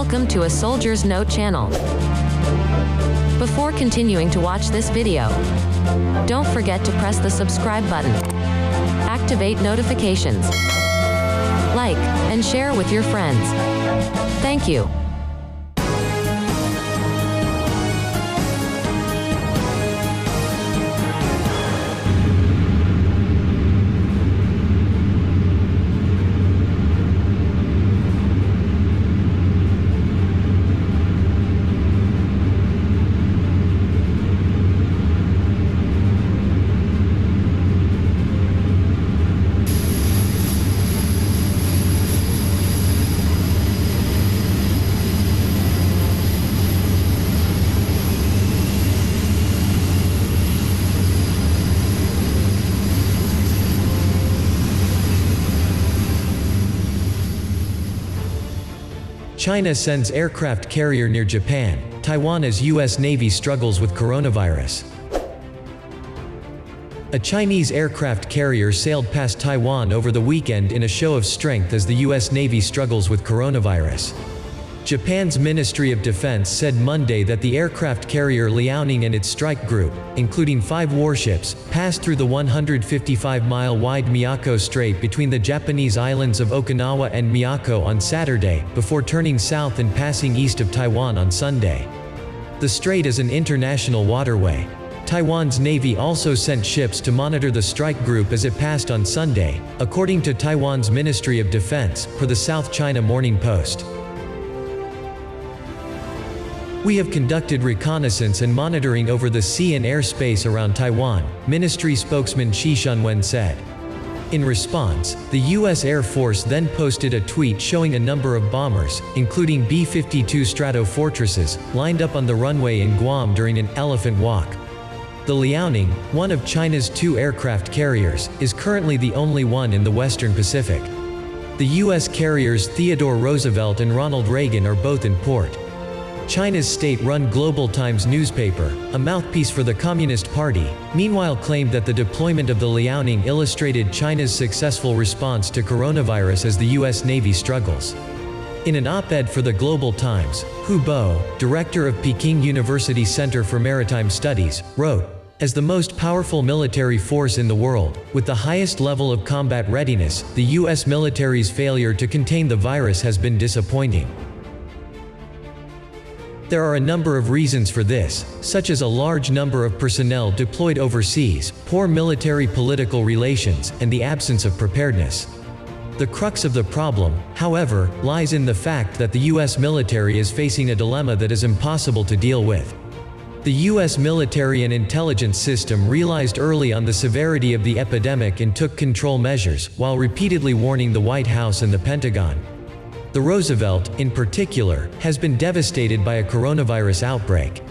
Welcome to A Soldier's Note channel. Before continuing to watch this video, don't forget to press the subscribe button, activate notifications, like, and share with your friends. Thank you. China sends aircraft carrier near Japan, Taiwan as U.S. Navy struggles with coronavirus. A Chinese aircraft carrier sailed past Taiwan over the weekend in a show of strength as the U.S. Navy struggles with coronavirus. Japan's Ministry of Defense said Monday that the aircraft carrier Liaoning and its strike group, including 5 warships, passed through the 155-mile-wide Miyako Strait between the Japanese islands of Okinawa and Miyako on Saturday, before turning south and passing east of Taiwan on Sunday. The strait is an international waterway. Taiwan's Navy also sent ships to monitor the strike group as it passed on Sunday, according to Taiwan's Ministry of Defense, per the South China Morning Post. "We have conducted reconnaissance and monitoring over the sea and airspace around Taiwan," ministry spokesman Shi Shunwen said. In response, the U.S. Air Force then posted a tweet showing a number of bombers, including B-52 Stratofortresses, lined up on the runway in Guam during an elephant walk. The Liaoning, one of China's 2 aircraft carriers, is currently the only one in the Western Pacific. The U.S. carriers Theodore Roosevelt and Ronald Reagan are both in port. China's state-run Global Times newspaper, a mouthpiece for the Communist Party, meanwhile claimed that the deployment of the Liaoning illustrated China's successful response to coronavirus as the U.S. Navy struggles. In an op-ed for the Global Times, Hu Bo, director of Peking University Center for Maritime Studies, wrote, "As the most powerful military force in the world, with the highest level of combat readiness, the U.S. military's failure to contain the virus has been disappointing. There are a number of reasons for this, such as a large number of personnel deployed overseas, poor military-political relations, and the absence of preparedness. The crux of the problem, however, lies in the fact that the U.S. military is facing a dilemma that is impossible to deal with. The U.S. military and intelligence system realized early on the severity of the epidemic and took control measures, while repeatedly warning the White House and the Pentagon. The Roosevelt, in particular, has been devastated by a coronavirus outbreak.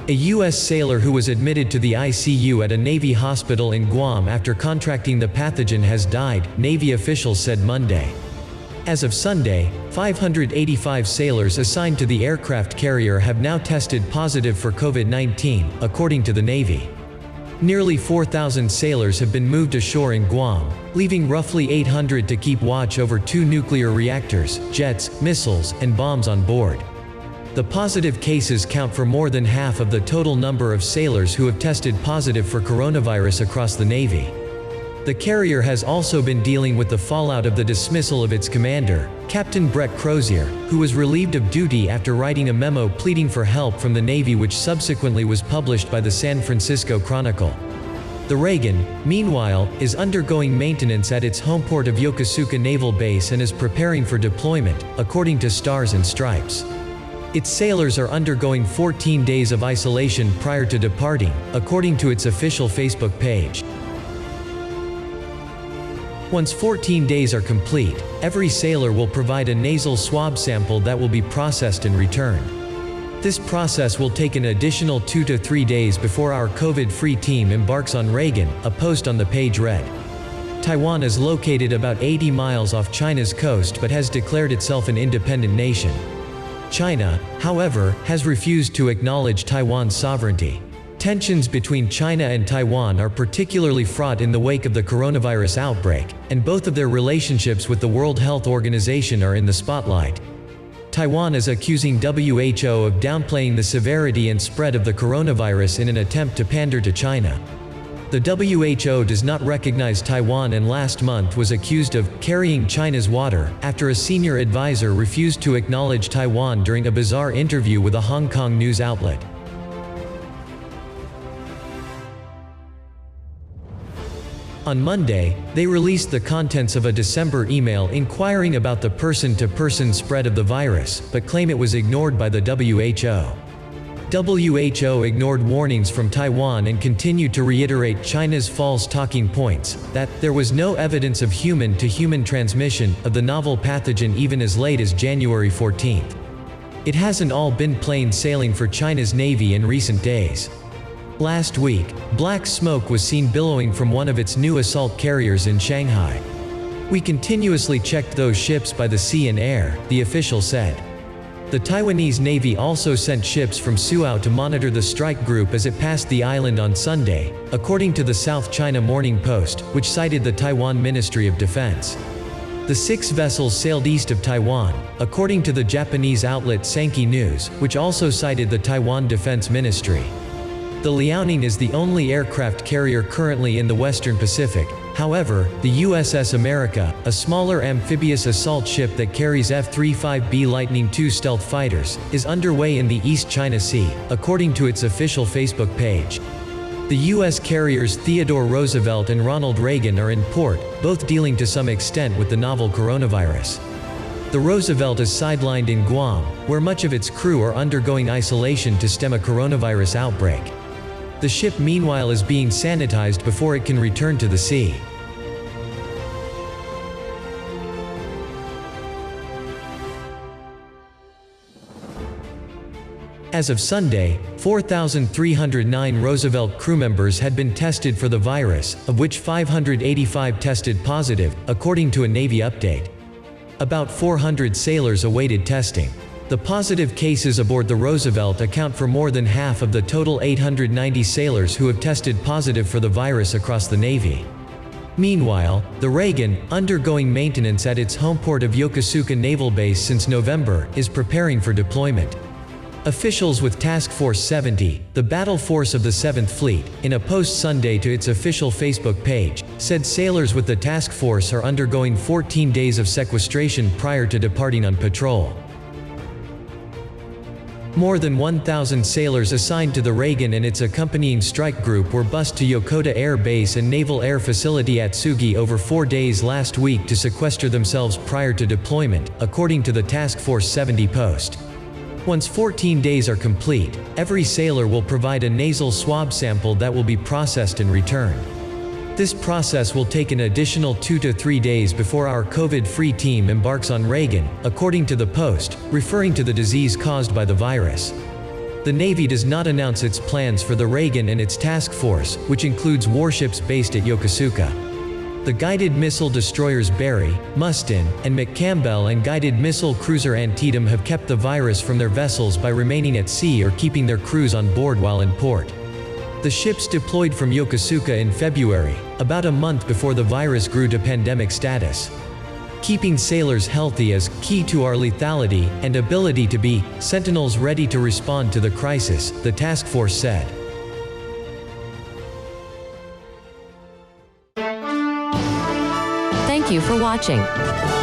A U.S. sailor who was admitted to the ICU at a Navy hospital in Guam after contracting the pathogen has died, Navy officials said Monday. As of Sunday, 585 sailors assigned to the aircraft carrier have now tested positive for COVID-19, according to the Navy. Nearly 4,000 sailors have been moved ashore in Guam, leaving roughly 800 to keep watch over 2 nuclear reactors, jets, missiles, and bombs on board. The positive cases count for more than half of the total number of sailors who have tested positive for coronavirus across the Navy. The carrier has also been dealing with the fallout of the dismissal of its commander, Captain Brett Crozier, who was relieved of duty after writing a memo pleading for help from the Navy, which subsequently was published by the San Francisco Chronicle. The Reagan, meanwhile, is undergoing maintenance at its home port of Yokosuka Naval Base and is preparing for deployment, according to Stars and Stripes. Its sailors are undergoing 14 days of isolation prior to departing, according to its official Facebook page. Once 14 days are complete, every sailor will provide a nasal swab sample that will be processed and returned. This process will take an additional 2 to 3 days before our COVID-free team embarks on Reagan, a post on the page read. Taiwan is located about 80 miles off China's coast but has declared itself an independent nation. China, however, has refused to acknowledge Taiwan's sovereignty. Tensions between China and Taiwan are particularly fraught in the wake of the coronavirus outbreak, and both of their relationships with the World Health Organization are in the spotlight. Taiwan is accusing WHO of downplaying the severity and spread of the coronavirus in an attempt to pander to China. The WHO does not recognize Taiwan and last month was accused of carrying China's water after a senior advisor refused to acknowledge Taiwan during a bizarre interview with a Hong Kong news outlet. On Monday, they released the contents of a December email inquiring about the person-to-person spread of the virus, but claim it was ignored by the WHO. WHO ignored warnings from Taiwan and continued to reiterate China's false talking points, that there was no evidence of human-to-human transmission of the novel pathogen even as late as January 14. It hasn't all been plain sailing for China's Navy in recent days. Last week, black smoke was seen billowing from one of its new assault carriers in Shanghai. "We continuously checked those ships by the sea and air," the official said. The Taiwanese Navy also sent ships from Suao to monitor the strike group as it passed the island on Sunday, according to the South China Morning Post, which cited the Taiwan Ministry of Defense. The 6 vessels sailed east of Taiwan, according to the Japanese outlet Sankei News, which also cited the Taiwan Defense Ministry. The Liaoning is the only aircraft carrier currently in the Western Pacific. However, the USS America, a smaller amphibious assault ship that carries F-35B Lightning II stealth fighters, is underway in the East China Sea, according to its official Facebook page. The U.S. carriers Theodore Roosevelt and Ronald Reagan are in port, both dealing to some extent with the novel coronavirus. The Roosevelt is sidelined in Guam, where much of its crew are undergoing isolation to stem a coronavirus outbreak. The ship meanwhile is being sanitized before it can return to the sea. As of Sunday, 4,309 Roosevelt crew members had been tested for the virus, of which 585 tested positive, according to a Navy update. About 400 sailors awaited testing. The positive cases aboard the Roosevelt account for more than half of the total 890 sailors who have tested positive for the virus across the Navy. Meanwhile, the Reagan, undergoing maintenance at its home port of Yokosuka Naval Base since November, is preparing for deployment. Officials with Task Force 70, the battle force of the 7th Fleet, in a post Sunday to its official Facebook page, said sailors with the task force are undergoing 14 days of sequestration prior to departing on patrol. More than 1,000 sailors assigned to the Reagan and its accompanying strike group were bused to Yokota Air Base and Naval Air Facility at Tsugi over 4 days last week to sequester themselves prior to deployment, according to the Task Force 70 post. Once 14 days are complete, every sailor will provide a nasal swab sample that will be processed and returned. This process will take an additional 2 to 3 days before our COVID-free team embarks on Reagan, according to the Post, referring to the disease caused by the virus. The Navy does not announce its plans for the Reagan and its task force, which includes warships based at Yokosuka. The guided missile destroyers Barry, Mustin, and McCampbell and guided missile cruiser Antietam have kept the virus from their vessels by remaining at sea or keeping their crews on board while in port. The ships deployed from Yokosuka in February, about a month before the virus grew to pandemic status. Keeping sailors healthy is key to our lethality and ability to be sentinels ready to respond to the crisis, the task force said. Thank you for watching.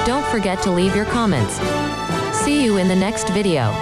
Don't forget to leave your comments. See you in the next video.